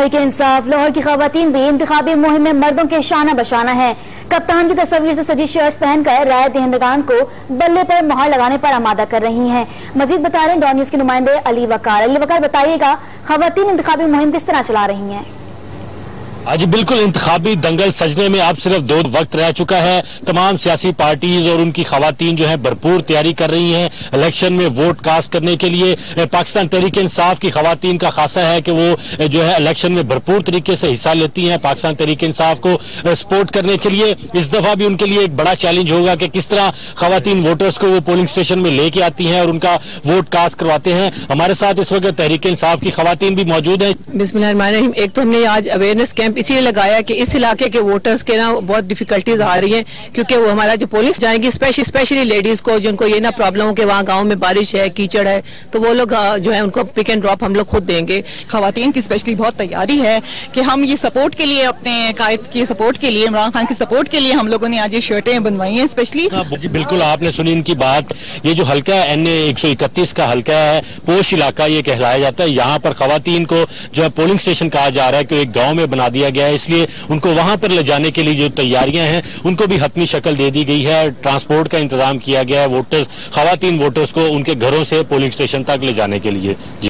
तहरीक इंसाफ लाहौर की खवातीन भी इंतखाबी मुहिम में मर्दों के शाना-बशाना है। कप्तान की तस्वीर से सजी शर्ट्स पहनकर राय दहिंदगान को बल्ले पर मोहर लगाने पर आमादा कर रही हैं। मजीद बता रहे हैं डॉन न्यूज के नुमाइंदे अली वकार बताइएगा, खवातीन इंतखाबी मुहिम किस तरह चला रही हैं? आज बिल्कुल इंतखाबी दंगल सजने में अब सिर्फ 2 वक्त रह चुका है। तमाम सियासी पार्टीज और उनकी खवातीन जो है भरपूर तैयारी कर रही हैं इलेक्शन में वोट कास्ट करने के लिए। पाकिस्तान तहरीक इंसाफ की खवातीन का खासा है कि वो जो है इलेक्शन में भरपूर तरीके से हिस्सा लेती हैं पाकिस्तान तहरीक इंसाफ को सपोर्ट करने के लिए। इस दफा भी उनके लिए एक बड़ा चैलेंज होगा कि किस तरह खवातीन वोटर्स को वो पोलिंग स्टेशन में लेके आती हैं और उनका वोट कास्ट करवाते हैं। हमारे साथ इस वक्त तहरीक इंसाफ की खवातीन भी मौजूद है। बिस्मिल्लाहिर्रहमानिर्रहीम। एक तो हमने आज अवेयरनेस कैंप इसीलिए लगाया कि इस इलाके के वोटर्स के ना बहुत डिफिकल्टीज आ रही हैं, क्योंकि वो हमारा जो पुलिस जाएंगी स्पेशली लेडीज को जिनको ये ना प्रॉब्लम हो कि वहाँ गांव में बारिश है, कीचड़ है, तो वो लोग जो है उनको पिक एंड ड्रॉप हम लोग खुद देंगे। खवातीन की स्पेशली बहुत तैयारी है कि हम ये सपोर्ट के लिए अपने कायद की सपोर्ट के लिए, इमरान खान की सपोर्ट के लिए हम लोगों ने आज ये शर्टें बनवाई हैं स्पेशली। बिल्कुल आपने सुनी इनकी बात। ये जो हल्का है NA 131 का हल्का है, पोश इलाका ये कहलाया जाता है। यहाँ पर खवातीन को जो है पोलिंग स्टेशन कहा जा रहा है कि एक गाँव में बना दिया गया है, इसलिए उनको वहां पर ले जाने के लिए जो तैयारियां हैं उनको भी हतमी शक्ल दे दी गई है। ट्रांसपोर्ट का इंतजाम किया गया है खवातीन वोटर्स को उनके घरों से पोलिंग स्टेशन तक ले जाने के लिए।